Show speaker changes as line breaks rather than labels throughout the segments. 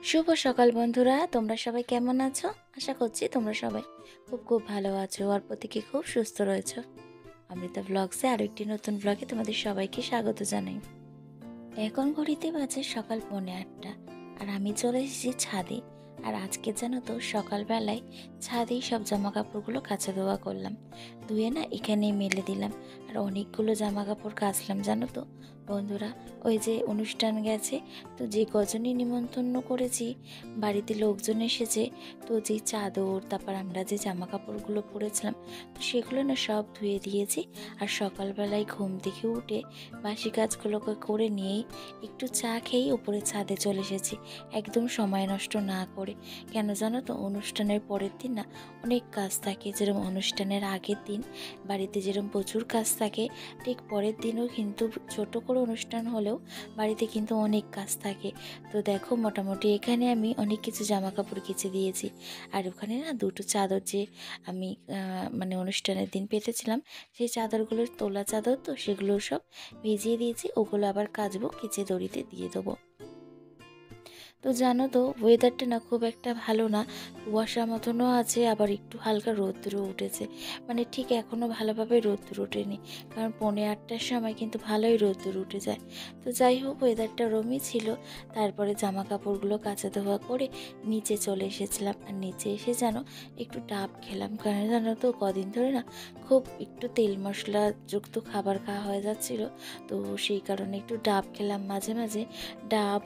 শুভ সকাল বন্ধুরা, তোমরা সবাই কেমন আছো? আশা করছি তোমরা সবাই খুব ভালো আছো আর প্রত্যেকে খুব সুস্থ রয়েছো। অমৃতা ব্লগসে আরও একটি নতুন ব্লগে তোমাদের সবাইকে স্বাগত জানাই। এখন ঘড়িতে বাজে সকাল 8:45 আর আমি চলে এসেছি ছাদে। আর আজকে জানো তো সকালবেলায় ছাদেই সব জামা কাপড়গুলো কাচা ধোয়া করলাম, ধুয়ে না এখানেই মেলে দিলাম। আর অনেকগুলো জামা কাপড় কাচলাম জানো তো বন্ধুরা। ওই যে অনুষ্ঠান গেছে, তো যে কজনই নিমন্ত্রণ করেছি, বাড়িতে লোকজন এসেছে, তো যে চাদর তারপর আমরা যে জামা কাপড়গুলো পরেছিলাম, তো সেগুলো না সব ধুয়ে দিয়েছি। আর সকালবেলায় ঘুম থেকে উঠে বাসি কাজগুলোকে করে নিয়েই একটু চা খেয়েই উপরে ছাদে চলে এসেছি, একদম সময় নষ্ট না করে। কেন জানো তো, অনুষ্ঠানের পরের দিন না অনেক কাজ থাকে। যেরকম অনুষ্ঠানের আগের দিন বাড়িতে যেরকম প্রচুর কাজ থাকে, ঠিক পরের দিনও কিন্তু ছোট করে অনুষ্ঠান হলেও বাড়িতে কিন্তু অনেক কাজ থাকে। তো দেখো মোটামুটি এখানে আমি অনেক কিছু জামা কাপড় কেচে দিয়েছি। আর ওখানে না দুটো চাদর যে আমি মানে অনুষ্ঠানের দিন পেতেছিলাম, সেই চাদরগুলোর তোলা চাদর, তো সেগুলো সব ভিজিয়ে দিয়েছি। ওগুলো আবার কাচবো, কেচে দড়িতে দিয়ে দেবো। তো জানো তো ওয়েদারটা না খুব একটা ভালো না, কুয়াশা মতনও আছে, আবার একটু হালকা রৌদ্র উঠেছে। মানে ঠিক এখনও ভালোভাবে রৌদ্র ওঠেনি, কারণ 8:45টার সময় কিন্তু ভালোই রৌদ্র উঠে যায়। তো যাই হোক, ওয়েদারটা রমই ছিল। তারপরে জামা কাপড়গুলো কাচা ধোয়া করে নিচে চলে এসেছিলাম। আর নিচে এসে যেন একটু ডাব খেলাম, কারণ জানো তো কদিন ধরে না খুব একটু তেল মশলা যুক্ত খাবার খাওয়া হয়ে যাচ্ছিল। তো সেই কারণে একটু ডাব খেলাম মাঝে মাঝে। ডাব,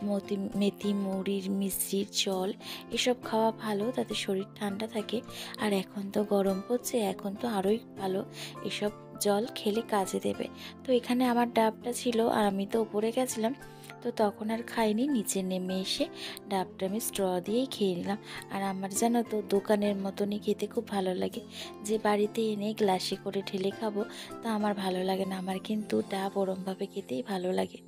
মেথি, মুড়ির মিশ্রির জল এসব খাওয়া ভালো, তাতে শরীর ঠান্ডা থাকে। আর এখন তো গরম পড়ছে, এখন তো আরোই ভালো এসব জল খেলে কাজে দেবে। তো এখানে আমার ডাবটা ছিল আর আমি তো উপরে গেছিলাম, তো তখন আর খাইনি। নিচে নেমে এসে ডাবটা আমি স্ট্র দিয়েই খেয়ে নিলাম। আর আমার জানো তো দোকানের মতনই খেতে খুব ভালো লাগে, যে বাড়িতে এনে গ্লাসে করে ঢেলে খাবো তা আমার ভালো লাগে না। আমার কিন্তু ডাব ওরমভাবে খেতেই ভালো লাগে।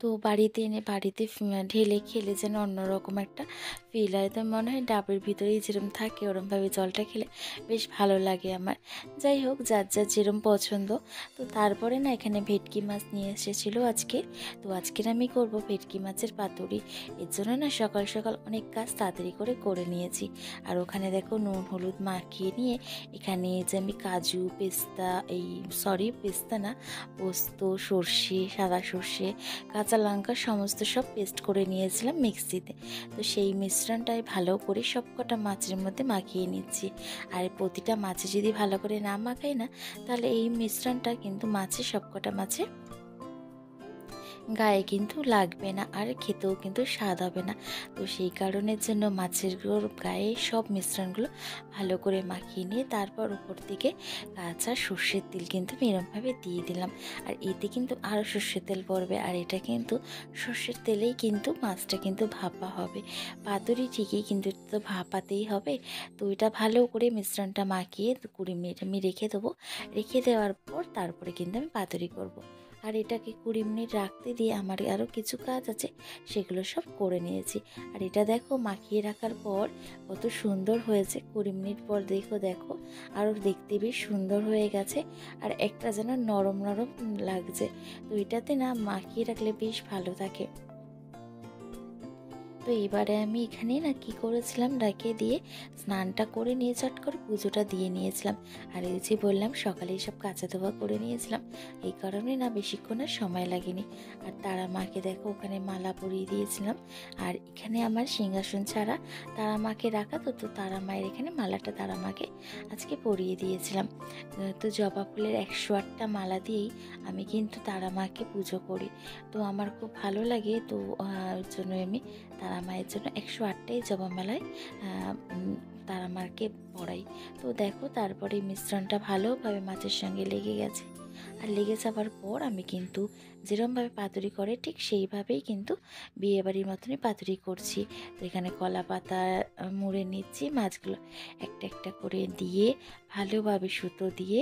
তো বাড়িতে এনে বাড়িতে ঢেলে খেলে যেন অন্যরকম একটা ফিল হয়। তো মনে হয় ডাবের ভিতরেই যেরকম থাকে ওরমভাবে জলটা খেলে বেশ ভালো লাগে আমার। যাই হোক, যার যার যেরম পছন্দ। তো তারপরে না এখানে ভেটকি মাছ নিয়ে এসেছিলো আজকে। তো আজকের আমি করব ভেটকি মাছের পাতুরি। এর জন্য না সকাল সকাল অনেক কাজ তাড়াতাড়ি করে নিয়েছি। আর ওখানে দেখো নুন হলুদ মাখিয়ে নিয়ে এখানে যে আমি কাজু, পেস্তা, পেস্তা না, পোস্ত, সর্ষে, সাদা সর্ষে, কাঁচা লঙ্কা সমস্ত সব পেস্ট করে নিয়েছিলাম মিক্সিতে। তো সেই মিশ্রণটাই ভালো করে সব কটা মাছের মধ্যে মাখিয়ে নিচ্ছি। আর প্রতিটা মাছে যদি ভালো করে না মাখাই না, তাহলে এই মিশ্রণটা কিন্তু সব কটা মাছে গায়ে কিন্তু লাগবে না, আর খেতেও কিন্তু স্বাদ হবে না। তো সেই কারণের জন্য মাছের গায়ে সব মিশ্রণগুলো ভালো করে মাখিয়ে নিয়ে তারপর উপর থেকে কাঁচা সর্ষের তেল কিন্তু এরমভাবে দিয়ে দিলাম। আর এতে কিন্তু আরও সর্ষের তেল পড়বে, আর এটা কিন্তু সর্ষের তেলেই কিন্তু মাছটা কিন্তু ভাপা হবে। পাতুরি ঠিকই, কিন্তু এটা তো ভাপাতেই হবে। তো এটা ভালো করে মিশ্রণটা মাখিয়ে 20 মিনিট আমি রেখে দেবো। রেখে দেওয়ার পর তারপরে কিন্তু আমি পাতুরি করব। আর এটাকে 20 মিনিট রাখতে দিয়ে আমার আরও কিছু কাজ আছে, সেগুলো সব করে নিয়েছি। আর এটা দেখো মাখিয়ে রাখার পর কত সুন্দর হয়েছে। 20 মিনিট পর দেখো আরও দেখতে বেশ সুন্দর হয়ে গেছে। আর একটা যেন নরম নরম লাগছে। তো এটাতে না মাখিয়ে রাখলে বেশ ভালো থাকে। তো এবারে আমি এখানে না কি করেছিলাম, রেখে দিয়ে স্নানটা করে নিয়ে চট করে পুজোটা দিয়ে নিয়েছিলাম। আর এই যে বললাম সকালে সব কাঁচা ধোয়া করে নিয়েছিলাম, এই কারণে না বেশিক্ষণ আর সময় লাগেনি। আর তারা মাকে দেখো ওখানে মালা পরিয়ে দিয়েছিলাম। আর এখানে আমার সিংহাসন ছাড়া তারা মাকে রাখা, তো তারা মায়ের এখানে মালাটা তারা মাকে আজকে পরিয়ে দিয়েছিলাম। তো জবা ফুলের 108টা মালা দিয়েই আমি কিন্তু তারা মাকে পুজো করি। তো আমার খুব ভালো লাগে। তো ওর জন্য আমি তারা মায়ের জন্য 108টাই জবামালায় তারা মাকে পড়াই। তো দেখো তারপরে মিশ্রণটা ভালোভাবে মাছের সঙ্গে লেগে গেছে। আর লেগে যাওয়ার পর আমি কিন্তু যেরমভাবে পাতুরি করে ঠিক সেইভাবেই কিন্তু বিয়েবাড়ির মতনই পাতুরি করছি। তো এখানে কলা পাতা মুড়ে নিচ্ছি, মাছগুলো একটা একটা করে দিয়ে ভালোভাবে সুতো দিয়ে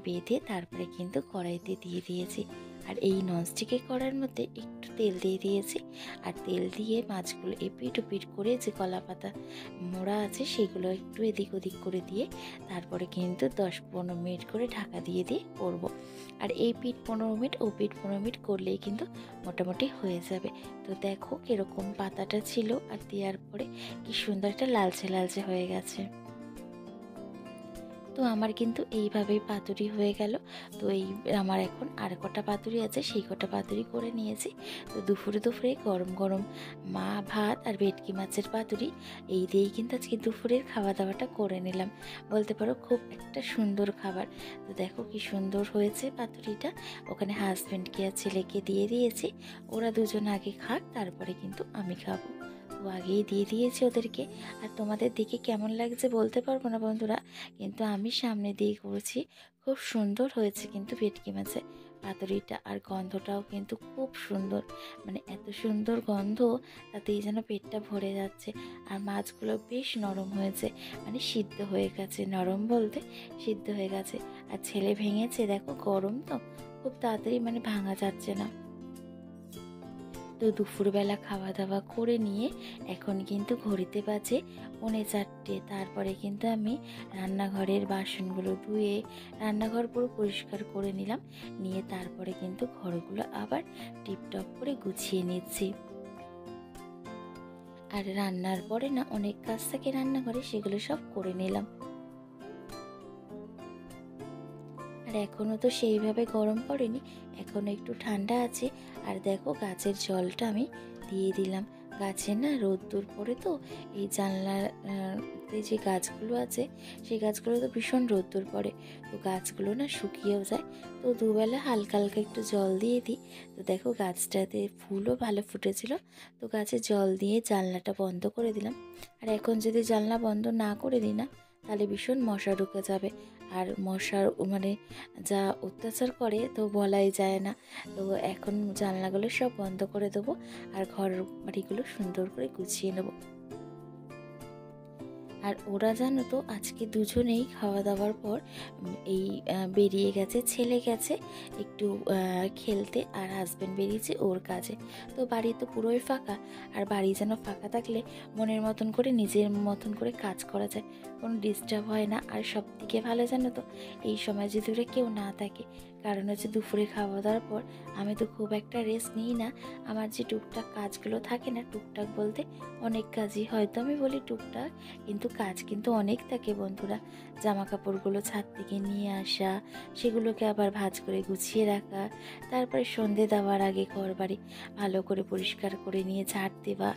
বেঁধে তারপরে কিন্তু কড়াইতে দিয়ে দিয়েছি। আর এই ননস্টিকের কড়ার মধ্যে একটু তেল দিয়ে দিয়েছি, আর তেল দিয়ে মাছগুলো এপিট ওপিট করে যে কলা পাতা মোড়া আছে সেগুলো একটু এদিক ওদিক করে দিয়ে তারপরে কিন্তু 10-15 মিনিট করে ঢাকা দিয়ে করব। আর এই পিঠ 15 মিনিট ও পিঠ 15 মিনিট করলেই কিন্তু মোটামুটি হয়ে যাবে। তো দেখো কীরকম পাতাটা ছিল, আর দেওয়ার পরে কি সুন্দর একটা লালচে লালচে হয়ে গেছে। তো আমার কিন্তু এইভাবেই পাতুরি হয়ে গেল। তো আমার এখন আর কটা পাতুরি আছে, সেই কটা পাতুরি করে নিয়েছি। তো দুপুরে গরম গরম ভাত আর ভেটকি মাছের পাতুরি এই দিয়েই কিন্তু আজকে দুপুরের খাওয়া দাওয়াটা করে নিলাম। বলতে পারো খুব একটা সুন্দর খাবার। তো দেখো কি সুন্দর হয়েছে পাতুরিটা। ওখানে হাজব্যান্ডকে আর ছেলেকে দিয়ে দিয়েছি, ওরা দুজন আগে খাক, তারপরে কিন্তু আমি খাবো। তো আগেই দিয়ে দিয়েছি ওদেরকে। আর তোমাদের দিকে কেমন লাগছে বলতে পারবো না বন্ধুরা, কিন্তু আমি সামনে দিয়ে করেছি। খুব সুন্দর হয়েছে কিন্তু ভেটকি মাছের পাতুরিটা, আর গন্ধটাও কিন্তু খুব সুন্দর, মানে এত সুন্দর গন্ধ, তাতেই যেন পেটটা ভরে যাচ্ছে। আর মাছগুলো বেশ নরম হয়েছে, মানে সিদ্ধ হয়ে গেছে, নরম বলতে সিদ্ধ হয়ে গেছে। আর ছেলে ভেঙেছে, দেখো গরম তো খুব তাড়াতাড়ি মানে ভাঙা যাচ্ছে না। তো দুপুরবেলা খাওয়া দাওয়া করে নিয়ে এখন কিন্তু ঘড়িতে বাজে 4:45। তারপরে কিন্তু আমি রান্নাঘরের বাসনগুলো ধুয়ে রান্নাঘর পুরো পরিষ্কার করে নিলাম, নিয়ে তারপরে কিন্তু ঘরগুলো আবার টিপটপ করে গুছিয়ে নিচ্ছি। আর রান্নার পরে না অনেক কাজ থাকে রান্নাঘরে, সেগুলো সব করে নিলাম। আর এখনও তো সেইভাবে গরম পড়েনি, এখনও একটু ঠান্ডা আছে। আর দেখো গাছের জলটা আমি দিয়ে দিলাম। গাছে না রোদ্দুর পড়ে, তো এই জানলাতে যে গাছগুলো আছে সেই গাছগুলো তো ভীষণ রোদ্দুর পড়ে, তো গাছগুলো না শুকিয়েও যায়। তো দুবেলা হালকা হালকা একটু জল দিয়ে দিই। তো দেখো গাছটাতে ফুলও ভালো ফুটেছিল, তো গাছে জল দিয়ে জানলাটা বন্ধ করে দিলাম। আর এখন যদি জানলা বন্ধ না করে দিই না, তাহলে ভীষণ মশা ঢুকে যাবে। আর মশার মানে যা অত্যাচার করে তো বলাই যায় না। তো এখন জানলাগুলো সব বন্ধ করে দেবো, আর ঘর বাড়িগুলো সুন্দর করে গুছিয়ে নেবো। আর ওরা জানো তো আজকে দুজনেই খাওয়া দাওয়ার পর এই বেরিয়ে গেছে, ছেলে গেছে একটু খেলতে, আর হাজব্যান্ড বেরিয়েছে ওর কাজে। তো বাড়ি তো পুরোই ফাঁকা, আর বাড়ি যেন ফাঁকা থাকলে মনের মতন করে নিজের মতন করে কাজ করা যায়, কোনো ডিস্টার্ব হয় না। আর সব থেকে ভালো জানো তো এই সময় যদি ওরা কেউ না থাকে, কারণ হচ্ছে দুপুরে খাওয়া দাওয়ার পর আমি তো খুব একটা রেস্ট নিই না। আমার যে টুকটাক কাজগুলো থাকে না, টুকটাক বলতে অনেক কাজই, হয়তো আমি বলি টুকটাক, কিন্তু কাজ কিন্তু অনেক থাকে বন্ধুরা। জামা কাপড়গুলো ছাদ থেকে নিয়ে আসা, সেগুলোকে আবার ভাঁজ করে গুছিয়ে রাখা, তারপরে সন্ধে দেওয়ার আগে ঘর বাড়ি ভালো করে পরিষ্কার করে নিয়ে ঝাড় দেওয়া,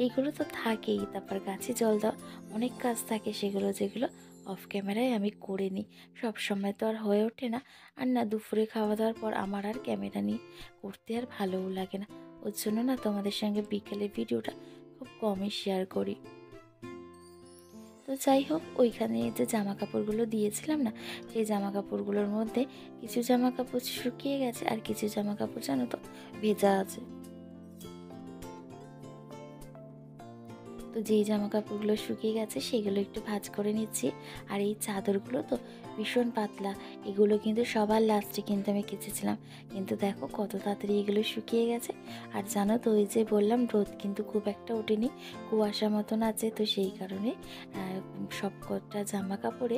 এইগুলো তো থাকেই। তারপর গাছে জল দেওয়া, অনেক কাজ থাকে সেগুলো, যেগুলো অফ ক্যামেরায় আমি করে নিই। সব সময় তো আর হয়ে ওঠে না। আর না দুপুরে খাওয়া দাওয়ার পর আমার আর ক্যামেরা নিয়ে করতে আর ভালোও লাগে না, ওর জন্য না তোমাদের সঙ্গে বিকেলের ভিডিওটা খুব কমই শেয়ার করি। তো যাই হোক, ওইখানে যে জামা কাপড়গুলো দিয়েছিলাম না, সেই জামা কাপড়গুলোর মধ্যে কিছু জামা কাপড় শুকিয়ে গেছে, আর কিছু জামা কাপড় জানো তো ভেজা আছে। তো যেই জামা কাপড়গুলো শুকিয়ে গেছে সেগুলো একটু ভাঁজ করে নিচ্ছি। আর এই চাদরগুলো তো ভীষণ পাতলা, এগুলো কিন্তু সবার লাস্টে কিন্তু আমি কেচেছিলাম, কিন্তু দেখো কত তাড়াতাড়ি এগুলো শুকিয়ে গেছে। আর জানো তো ওই যে বললাম রোদ কিন্তু খুব একটা ওঠেনি, কুয়াশা মতন আছে, তো সেই কারণে সব কটা জামা কাপড়ে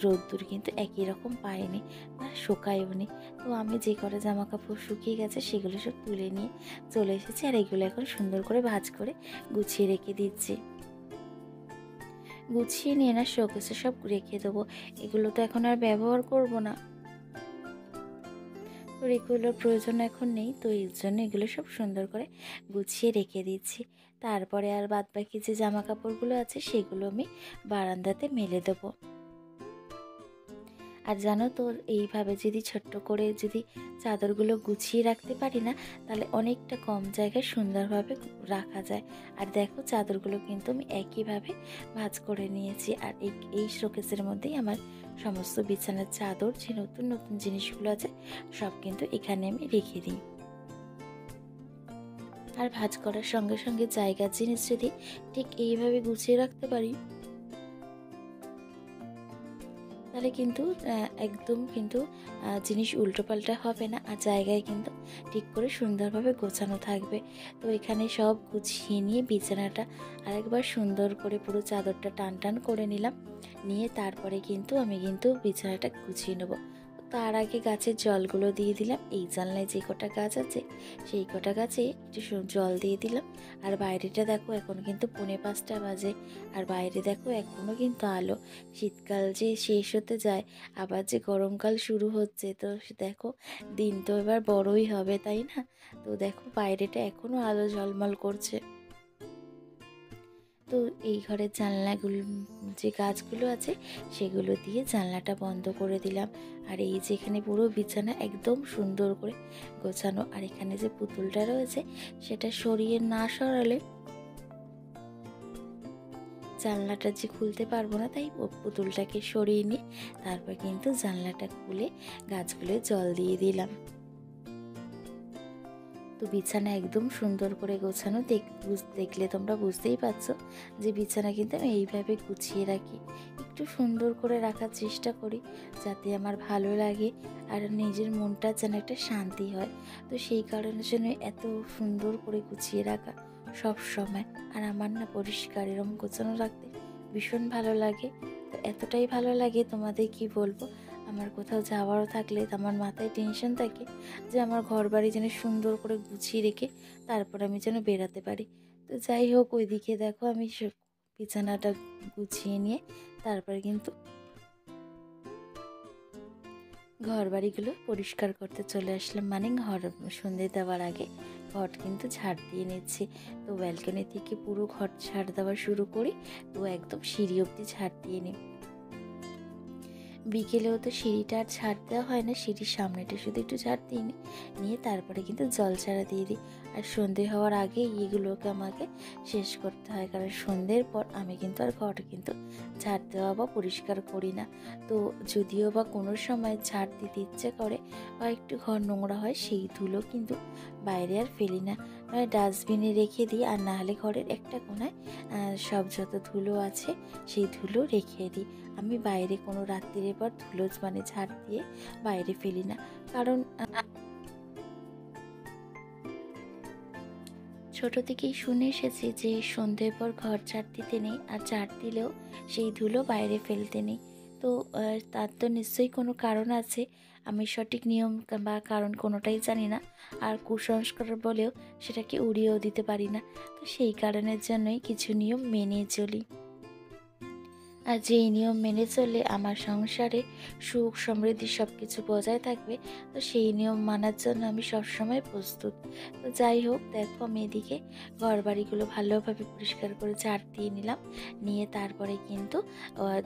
রোদ্দুর কিন্তু একই রকম পায়নি বা শুকায়ও নি। তো আমি যে কটা জামা কাপড় শুকিয়ে গেছে সেগুলো সব তুলে নিয়ে চলে এসেছি, আর এগুলো এখন সুন্দর করে ভাঁজ করে গুছিয়ে রেখে দিচ্ছি। গুছিয়ে নিয়ে না শোকেসে সব রেখে দেবো, এগুলো তো এখন আর ব্যবহার করব না, তো এগুলোর প্রয়োজন এখন নেই। তো এর জন্য এগুলো সব সুন্দর করে গুছিয়ে রেখে দিচ্ছি। তারপরে আর বাদ বাকি যে জামা কাপড়গুলো আছে সেগুলো আমি বারান্দাতে মেলে দেবো। আর জানো তো এইভাবে যদি ছোট্ট করে যদি চাদরগুলো গুছিয়ে রাখতে পারি না, তাহলে অনেকটা কম জায়গায় সুন্দরভাবে রাখা যায়। আর দেখো চাদরগুলো কিন্তু আমি একইভাবে ভাঁজ করে নিয়েছি, আর এই শোকেসের মধ্যেই আমার সমস্ত বিছানার চাদর, যে নতুন নতুন জিনিসগুলো আছে সব কিন্তু এখানে আমি রেখে দিই। আর ভাঁজ করার সঙ্গে সঙ্গে জায়গার জিনিস যদি ঠিক এইভাবে গুছিয়ে রাখতে পারি, তাহলে কিন্তু একদম কিন্তু জিনিস উল্টোপাল্টা হবে না, আর জায়গায় কিন্তু ঠিক করে সুন্দরভাবে গোছানো থাকবে। তো এখানে সব গুছিয়ে নিয়ে বিছানাটা আরেকবার সুন্দর করে পুরো চাদরটা টান টান করে নিলাম, নিয়ে তারপরে কিন্তু আমি কিন্তু বিছানাটা গুছিয়ে নেবো। তার আগে গাছের জলগুলো দিয়ে দিলাম, এই জানলায় যে কটা গাছ আছে সেই কটা গাছে একটু জল দিয়ে দিলাম। আর বাইরেটা দেখো এখন কিন্তু 4:45 বাজে, আর বাইরে দেখো এখনও কিন্তু আলো। শীতকাল যে শেষ হতে যায়, আবার যে গরমকাল শুরু হচ্ছে, তো দেখো দিন তো এবার বড়ই হবে, তাই না? তো দেখো বাইরেটা এখনও আলো ঝলমল করছে। তো এই ঘরের জানলাগুলো যে গাছগুলো আছে সেগুলো দিয়ে জানলাটা বন্ধ করে দিলাম। আর এই যে এখানে পুরো বিছানা একদম সুন্দর করে গোছানো, আর এখানে যে পুতুলটা রয়েছে সেটা সরিয়ে না সরালে জানলাটা যে খুলতে পারবো না, তাই পুতুলটাকে সরিয়ে নিয়ে তারপর কিন্তু জানলাটা খুলে গাছগুলো জল দিয়ে দিলাম। তো বিছানা একদম সুন্দর করে গোছানো, দেখলে তোমরা বুঝতেই পারছো যে বিছানা কিন্তু আমি এইভাবে গুছিয়ে রাখি, একটু সুন্দর করে রাখার চেষ্টা করি যাতে আমার ভালো লাগে আর নিজের মনটা যেন একটা শান্তি হয়। তো সেই কারণের জন্য এত সুন্দর করে গুছিয়ে রাখা সব সময়। আর আমার না পরিষ্কার এরকম গোছানো রাখতে ভীষণ ভালো লাগে। তো এতটাই ভালো লাগে তোমাদের কি বলবো। আমার কোথাও যাওয়ারও থাকলে আমার মাথায় টেনশন থাকে যে আমার ঘর বাড়ি যেন সুন্দর করে গুছিয়ে রেখে তারপর আমি যেন বেরাতে পারি। তো যাই হোক, ওইদিকে দেখো আমি বিছানাটা গুছিয়ে নিয়ে তারপরে কিন্তু ঘর বাড়িগুলো পরিষ্কার করতে চলে আসলাম, মানে ঘর সন্ধে দেওয়ার আগে ঘর কিন্তু ঝাড় দিয়ে নিচ্ছি। তো ব্যালকনি থেকে পুরো ঘর ঝাড় দেওয়া শুরু করি, তো একদম সিঁড়ি অবধি ঝাড় দিয়ে নিই। বিকেলেও তো সিঁড়িটা আর ঝাড় দেওয়া হয় না, সিঁড়ির সামনেটা শুধু একটু ঝাড় দিয়ে নিয়ে তারপরে কিন্তু জল ছাড়া দিয়ে দিই। আর সন্ধে হওয়ার আগে এগুলোকে আমাকে শেষ করতে হয়, কারণ সন্ধ্যের পর আমি কিন্তু আর ঘর কিন্তু ঝাড় দেওয়া বা পরিষ্কার করি না। তো যদিও বা কোনো সময় ঝাড় দিতে ইচ্ছে করে বা একটু ঘর নোংরা হয়, সেই ধুলো কিন্তু বাইরে আর ফেলি না, নয় ডাস্টবিনে রেখে দিই, আর না হলে ঘরের একটা কোণায় সব যত ধুলো আছে সেই ধুলো রেখে দিই। আমি বাইরে কোনো রাত্রির পর ধুলো মানে ঝাড় দিয়ে বাইরে ফেলি না, কারণ ছোট থেকেই শুনে এসেছি যে সন্ধ্যের পর ঘর ঝাড় দিতে নেই, আর ঝাড় দিলেও সেই ধুলো বাইরে ফেলতে নেই। তো তার তো নিশ্চয়ই কোনো কারণ আছে, আমি সঠিক নিয়ম বা কারণ কোনোটাই জানি না, আর কুসংস্কার বলেও সেটাকে উড়িয়েও দিতে পারি না। তো সেই কারণের জন্যই কিছু নিয়ম মেনে চলি, আর যেই নিয়ম মেনে চললে আমার সংসারে সুখ সমৃদ্ধি সব কিছু বজায় থাকবে, তো সেই নিয়ম মানার জন্য আমি সবসময় প্রস্তুত। তো যাই হোক, দেখো আমি এদিকে ঘর বাড়িগুলো ভালোভাবে পরিষ্কার করে ঝাড় দিয়ে নিলাম, নিয়ে তারপরে কিন্তু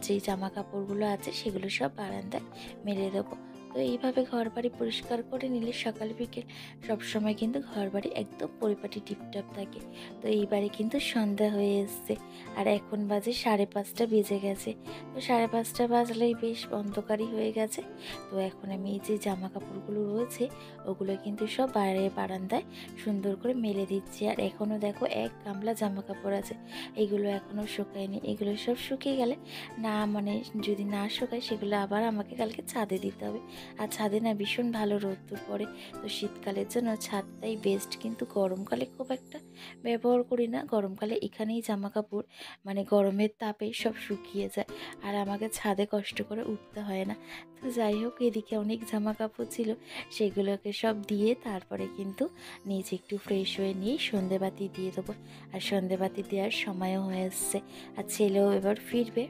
যেই জামা কাপড়গুলো আছে সেগুলো সব বারান্দায় মেলে দেবো। তো এইভাবে ঘর বাড়ি পরিষ্কার করে নিলে সকাল বিকেল সবসময় কিন্তু ঘর বাড়ি একদম পরিপাটি টিপটপ থাকে। তো এইবারে কিন্তু সন্ধ্যা হয়ে এসছে, আর এখন বাজে 5:30 বেজে গেছে। তো 5:30 বাজলেই বেশ অন্ধকারই হয়ে গেছে। তো এখন আমি এই যে জামা কাপড়গুলো রয়েছে ওগুলো কিন্তু সব বাইরে বারান্দায় সুন্দর করে মেলে দিচ্ছি। আর এখনও দেখো এক গামলা জামা কাপড় আছে, এগুলো এখনও শুকায়নি। এগুলো সব শুকিয়ে গেলে না, মানে যদি না শুকায় সেগুলো আবার আমাকে কালকে ছাদে দিতে হবে। আর ছাদে না ভীষণ ভালো রোদ্দুর পড়ে, তো শীতকালের জন্য ছাদটাই বেস্ট, কিন্তু গরমকালে খুব একটা ব্যবহার করি না। গরমকালে এখানেই জামা কাপড় মানে গরমের তাপে সব শুকিয়ে যায়, আর আমাকে ছাদে কষ্ট করে উঠতে হয় না। তো যাই হোক, এদিকে অনেক জামা কাপড় ছিল, সেগুলোকে সব দিয়ে তারপরে কিন্তু নিজে একটু ফ্রেশ হয়ে নিয়ে সন্ধেবাতি দিয়ে দেবো। আর সন্ধেবাতি দেওয়ার সময়ও হয়ে এসছে, আর ছেলেও এবার ফিরবে।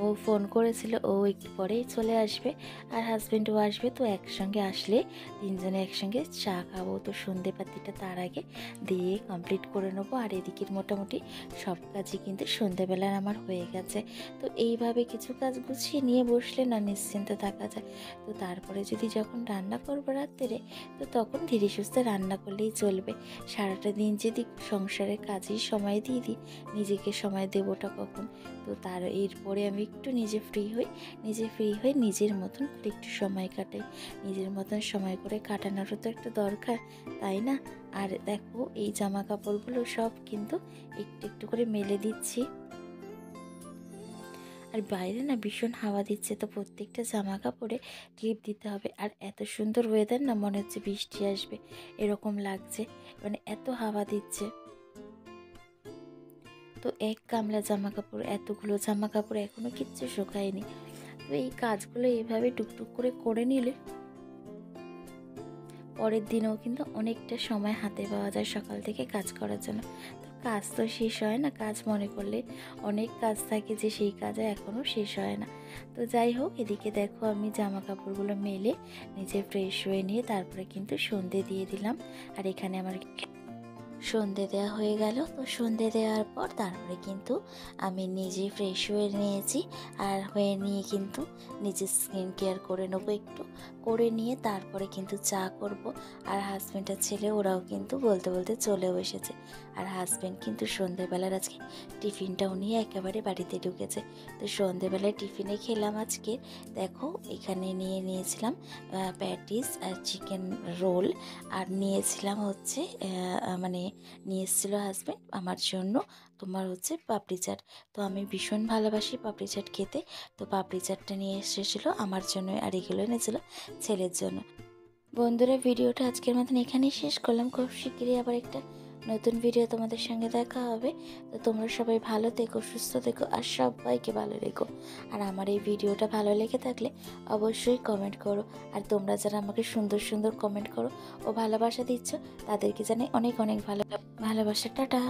ও ফোন করেছিল, ও একটু পরেই চলে আসবে, আর হাজব্যান্ডও আসবে। তো একসঙ্গে আসলে তিনজনে একসঙ্গে চা খাবো। তো সন্ধে পাতিটা তার আগে দিয়ে কমপ্লিট করে নেবো। আর এদিকের মোটামুটি সব কাজই কিন্তু সন্ধেবেলার আমার হয়ে গেছে। তো এইভাবে কিছু কাজ গুছিয়ে নিয়ে বসলে না নিশ্চিন্ত থাকা যায়। তো তারপরে যদি যখন রান্না করবো রাত্রে, তো তখন ধীরে সুস্থে রান্না করলেই চলবে। সারাটা দিন যদি সংসারের কাজেই সময় দিয়ে দিই, নিজেকে সময় দেবোটা কখন? তো তার এরপরে আমি একটু নিজে ফ্রি হয়ে নিজের মতন করে একটু সময় কাটাই। নিজের মতন সময় করে কাটানোরও তো একটা দরকার, তাই না? আর দেখো এই জামা কাপড়গুলো সব কিন্তু একটু একটু করে মেলে দিচ্ছি। আর বাইরে না ভীষণ হাওয়া দিচ্ছে, তো প্রত্যেকটা জামা কাপড়ে ক্লিপ দিতে হবে। আর এত সুন্দর ওয়েদার না, মনে হচ্ছে বৃষ্টি আসবে এরকম লাগছে, মানে এত হাওয়া দিচ্ছে। তো এক গামলা জামা কাপড়, এতগুলো জামা কাপড় এখনো কিচ্ছু শুকায়নি। তো এই কাজগুলো এইভাবে টুকটুক করে করে নিলে পরের দিনেও কিন্তু অনেকটা সময় হাতে পাওয়া যায় সকাল থেকে কাজ করার জন্য। তো কাজ তো শেষ হয় না, কাজ মনে করলে অনেক কাজ থাকে যে সেই কাজে এখনও শেষ হয় না। তো যাই হোক, এদিকে দেখো আমি জামা কাপড়গুলো মেলে নিজে ফ্রেশ হয়ে নিয়ে তারপরে কিন্তু সন্ধে দিয়ে দিলাম। আর এখানে আমার সন্ধে দেওয়া হয়ে গেল। তো সন্ধে দেওয়ার পর তারপরে কিন্তু আমি নিজে ফ্রেশ হয়ে নিয়েছি। আর হয়ে নিয়ে কিন্তু নিজে স্কিন কেয়ার করে নেবো একটু, করে নিয়ে তারপরে কিন্তু চা করব। আর হাজব্যান্ড আর ছেলে ওরাও কিন্তু বলতে বলতে চলেও এসেছে। আর হাজব্যান্ড কিন্তু সন্ধেবেলার আজকে টিফিনটাও নিয়ে একেবারে বাড়িতে ঢুকেছে। তো সন্ধেবেলায় টিফিনে খেলাম আজকে, দেখো এখানে নিয়েছিলাম প্যাটিস আর চিকেন রোল। আর নিয়েছিলাম হচ্ছে মানে নিয়ে এসেছিলো হাজব্যান্ড আমার জন্য তোমার হচ্ছে পাপড়ি চাট। তো আমি ভীষণ ভালোবাসি পাপড়ি চাট খেতে, তো পাপড়ি চাটটা নিয়ে এসেছিলো আমার জন্য, আর এগুলো এনেছিল ছেলের জন্য। বন্ধুরা, ভিডিওটা আজকের মতন এখানেই শেষ করলাম। খুব শিগগিরই আবার একটা নতুন ভিডিও তোমাদের সঙ্গে দেখা হবে। তো তোমরা সবাই ভালো থেকো, সুস্থ থেকো, আর সবাইকে ভালো রেখো। আর আমার এই ভিডিওটা ভালো লেগে থাকলে অবশ্যই কমেন্ট করো। আর তোমরা যারা আমাকে সুন্দর সুন্দর কমেন্ট করো ও ভালোবাসা দিচ্ছ, তাদেরকে জানাই অনেক অনেক ভালোবাসা। টাটা।